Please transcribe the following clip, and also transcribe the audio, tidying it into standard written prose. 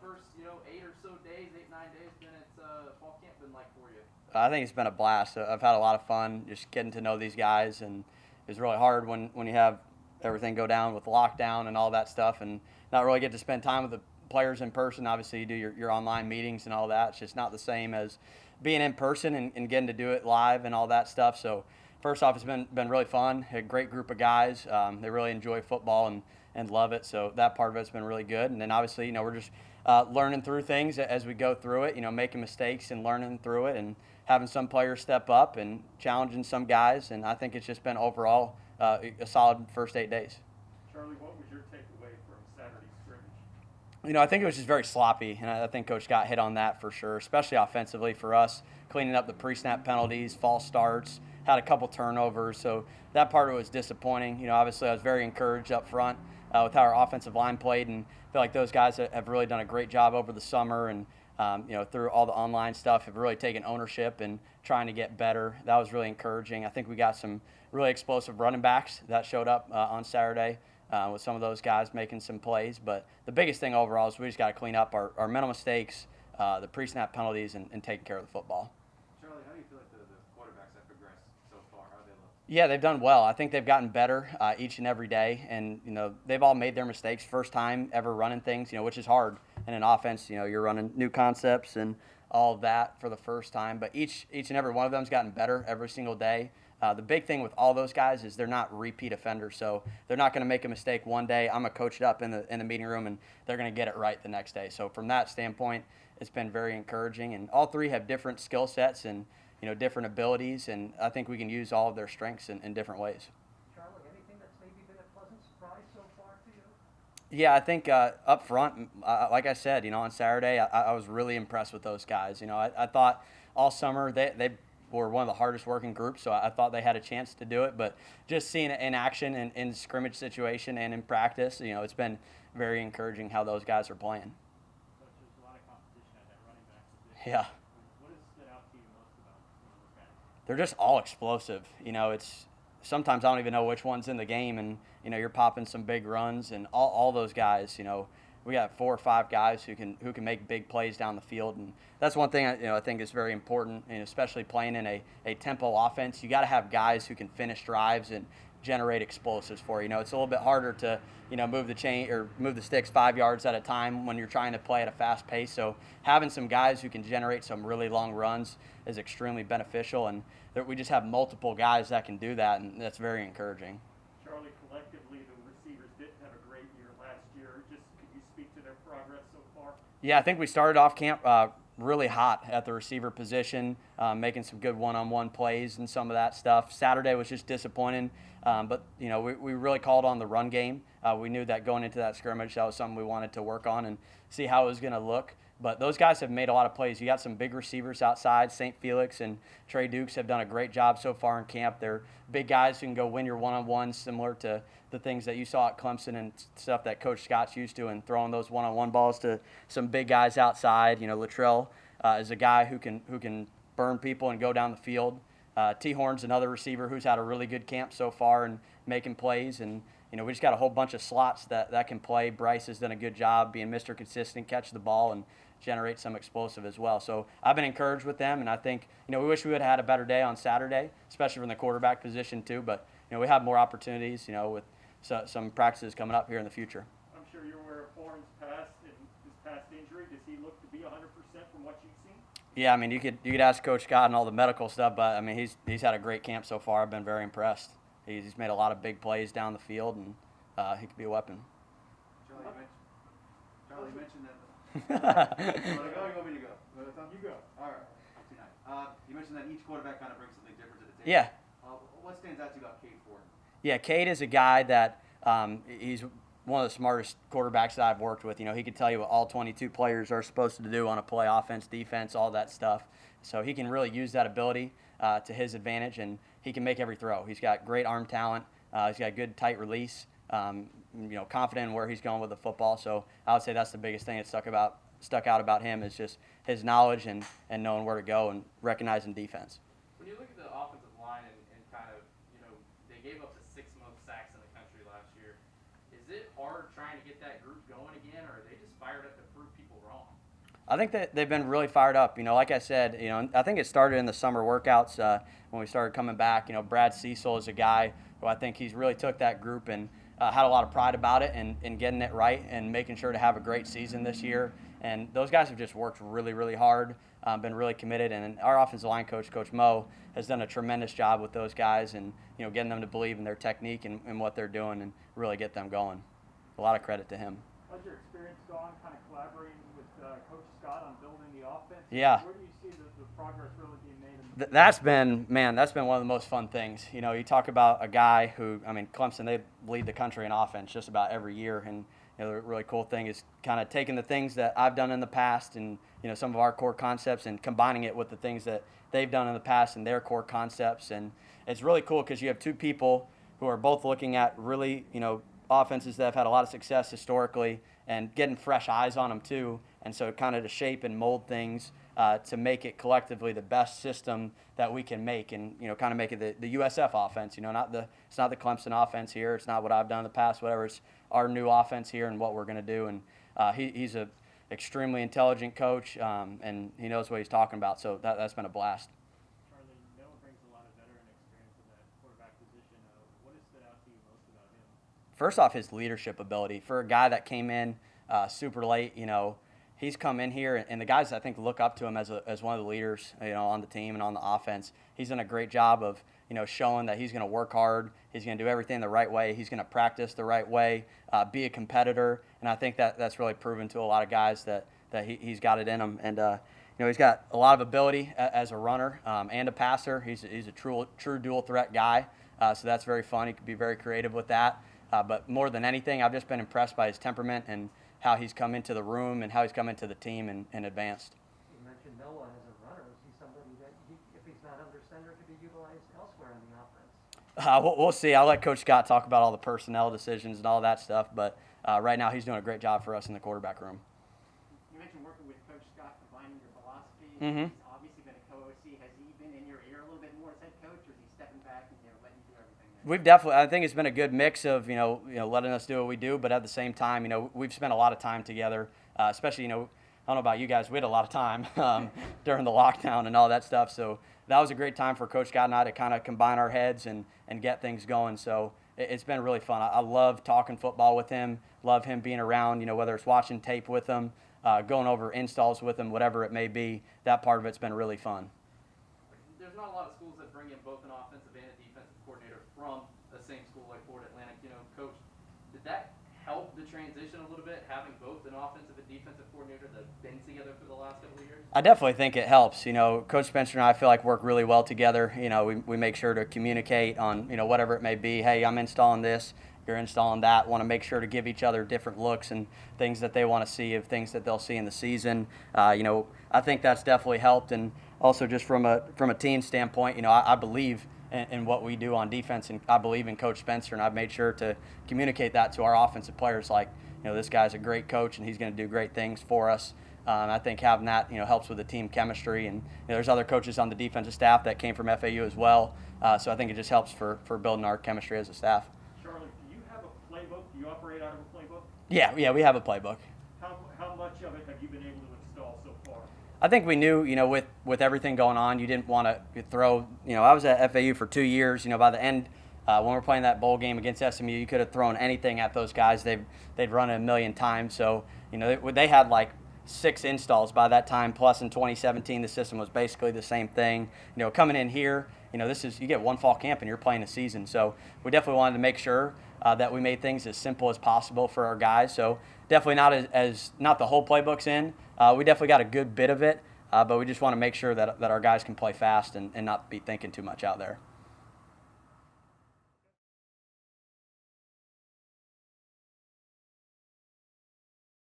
first 8 or so days, 8, 9 days been at fall camp been like for you? I think it's been a blast. I've had a lot of fun just getting to know these guys, and it's really hard when you have everything go down with lockdown and all that stuff, and not really get to spend time with the players in person. Obviously, you do your online meetings and all that. It's just not the same as being in person and getting to do it live and all that stuff. So first off, it's been really fun. A great group of guys. They really enjoy football and love it. So that part of it's been really good. And then obviously, we're just learning through things as we go through it. Making mistakes and learning through it, and having some players step up and challenging some guys. And I think it's just been overall a solid first 8 days. Charlie, what was your takeaway from Saturday's scrimmage? I think it was just very sloppy, and I think Coach Scott hit on that for sure, especially offensively for us, cleaning up the pre-snap penalties, false starts, had a couple turnovers, so that part of it was disappointing. Obviously I was very encouraged up front with how our offensive line played, and I feel like those guys have really done a great job over the summer, and through all the online stuff, have really taken ownership and trying to get better. That was really encouraging. I think we got some really explosive running backs that showed up on Saturday. With some of those guys making some plays. But the biggest thing overall is we just got to clean up our mental mistakes, the pre-snap penalties, and taking care of the football. Charlie, how do you feel like the quarterbacks have progressed so far? How do they look? Yeah, they've done well. I think they've gotten better each and every day. And, they've all made their mistakes. First time ever running things, which is hard. And in offense, you're running new concepts and all of that for the first time. But each and every one of them's gotten better every single day. The big thing with all those guys is they're not repeat offenders, so they're not going to make a mistake one day. I'm going to coach it up in the meeting room, and they're going to get it right the next day. So from that standpoint, it's been very encouraging. And all three have different skill sets and different abilities, and I think we can use all of their strengths in different ways. Charlie, anything that's maybe been a pleasant surprise so far to you? Yeah, I think up front, like I said, on Saturday, I was really impressed with those guys. I thought all summer they were one of the hardest working groups, so I thought they had a chance to do it. But just seeing it in action in scrimmage situation and in practice, it's been very encouraging how those guys are playing. Coach, there's a lot of competition at that running back position. Yeah. What has stood out to you most about some of those guys? They're just all explosive. It's sometimes I don't even know which one's in the game, and you're popping some big runs, and all those guys. We got 4 or 5 guys who can make big plays down the field, and that's one thing I think is very important, and especially playing in a tempo offense. You got to have guys who can finish drives and generate explosives for you. It's a little bit harder to move the chain or move the sticks 5 yards at a time when you're trying to play at a fast pace. So having some guys who can generate some really long runs is extremely beneficial, and we just have multiple guys that can do that, and that's very encouraging. Charlie, collectively, the receivers didn't have a great year last year. Just could you speak to their progress so far? Yeah, I think we started off camp really hot at the receiver position, making some good one-on-one plays and some of that stuff. Saturday was just disappointing, but we really called on the run game. We knew that going into that scrimmage, that was something we wanted to work on and see how it was going to look. But those guys have made a lot of plays. You got some big receivers outside. St. Felix and Trey Dukes have done a great job so far in camp. They're big guys who can go win your one-on-ones, similar to the things that you saw at Clemson and stuff that Coach Scott's used to, and throwing those one-on-one balls to some big guys outside. Latrell is a guy who can burn people and go down the field. T. Horn's another receiver who's had a really good camp so far and making plays. And we just got a whole bunch of slots that can play. Bryce has done a good job being Mr. Consistent, catch the ball, and generate some explosive as well. So I've been encouraged with them, and I think we wish we would have had a better day on Saturday, especially from the quarterback position too. But we have more opportunities, with some practices coming up here in the future. I'm sure you're aware of Horn's past and his past injury. Does he look to be 100% from what you've seen? Yeah, I mean, you could ask Coach Scott and all the medical stuff, but I mean, he's had a great camp so far. I've been very impressed. He's made a lot of big plays down the field, and he could be a weapon. Charlie, you mentioned that. You want to go or you want me to go? You go. All right. You mentioned that each quarterback kind of brings something different to the table. Yeah. What stands out to you about Cade Ford? Yeah, Cade is a guy that he's one of the smartest quarterbacks that I've worked with. He can tell you what all 22 players are supposed to do on a play, offense, defense, all that stuff. So he can really use that ability to his advantage, and he can make every throw. He's got great arm talent. He's got good tight release. Confident in where he's going with the football. So I would say that's the biggest thing that stuck out about him is just his knowledge and knowing where to go and recognizing defense. When you look at the offensive line and kind of, they gave up the 6th most sacks in the country last year. Is it hard trying to get that group going again, or are they just fired up to prove people I think that they've been really fired up. Like I said, I think it started in the summer workouts when we started coming back. Brad Cecil is a guy who I think he's really took that group and had a lot of pride about it and getting it right and making sure to have a great season this year. And those guys have just worked really, really hard, been really committed. And our offensive line coach, Coach Mo, has done a tremendous job with those guys and, getting them to believe in their technique and what they're doing and really get them going. A lot of credit to him. How's your experience gone, kind of collaborating with Coach Scott on building the offense? Yeah. Where do you see the progress really being made? That's been one of the most fun things. You talk about a guy who, Clemson, they lead the country in offense just about every year. And the really cool thing is kind of taking the things that I've done in the past and, some of our core concepts and combining it with the things that they've done in the past and their core concepts. And it's really cool because you have two people who are both looking at really, offenses that have had a lot of success historically and getting fresh eyes on them too. And so kind of to shape and mold things to make it collectively the best system that we can make and, kind of make it the USF offense, it's not the Clemson offense here. It's not what I've done in the past, whatever. It's our new offense here and what we're going to do. And he's a extremely intelligent coach and he knows what he's talking about. So that's been a blast. Charlie, Noah brings a lot of veteran experience in that quarterback position. What has stood out to you most about him? First off, his leadership ability. For a guy that came in super late, he's come in here, and the guys I think look up to him as one of the leaders, on the team and on the offense. He's done a great job of, showing that he's going to work hard. He's going to do everything the right way. He's going to practice the right way, be a competitor, and I think that's really proven to a lot of guys that he's got it in him. And he's got a lot of ability as a runner and a passer. He's a true dual threat guy, so that's very fun. He can be very creative with that. But more than anything, I've just been impressed by his temperament and how he's come into the room and how he's come into the team and advanced. You mentioned Noah as a runner. Is he somebody that, if he's not under center, could be utilized elsewhere in the offense? We'll see. I'll let Coach Scott talk about all the personnel decisions and all that stuff. But right now, he's doing a great job for us in the quarterback room. You mentioned working with Coach Scott, combining your philosophy. Mm-hmm. He's obviously been a co-OC. Has he been in your ear a little bit more as head coach, or is he stepping back and letting you do everything there? We've definitely, I think it's been a good mix of, letting us do what we do, but at the same time, we've spent a lot of time together, especially, I don't know about you guys, we had a lot of time during the lockdown and all that stuff. So that was a great time for Coach Scott and I to kind of combine our heads and get things going. So it's been really fun. I love talking football with him, love him being around, whether it's watching tape with him, going over installs with him, whatever it may be. That part of it's been really fun. There's not a lot of schools that bring in both an offensive and a defensive coordinator from the same school like Florida Atlantic. Coach, did that help the transition a little bit, having both an offensive and defensive coordinator that have been together for the last couple of years? I definitely think it helps. Coach Spencer and I feel like work really well together. We make sure to communicate on, whatever it may be. Hey, I'm installing this, you're installing that. Want to make sure to give each other different looks and things that they want to see, of things that they'll see in the season. I think that's definitely helped. And also just from a team standpoint, I believe in what we do on defense, and I believe in Coach Spencer, and I've made sure to communicate that to our offensive players. Like, this guy's a great coach, and he's going to do great things for us. I think having that, helps with the team chemistry. And there's other coaches on the defensive staff that came from FAU as well. So I think it just helps for building our chemistry as a staff. Charlie, do you have a playbook? Do you operate out of a playbook? Yeah, we have a playbook. How much of it have you been able to install so far? I think we knew, with everything going on, you didn't want to throw, I was at FAU for 2 years, by the end, when we were playing that bowl game against SMU, you could have thrown anything at those guys. They'd run it a million times. So, they had like 6 installs by that time, plus in 2017, the system was basically the same thing. Coming in here, you get one fall camp and you're playing a season. So we definitely wanted to make sure that we made things as simple as possible for our guys. So definitely not the whole playbook's in. We definitely got a good bit of it, but we just want to make sure that our guys can play fast and not be thinking too much out there.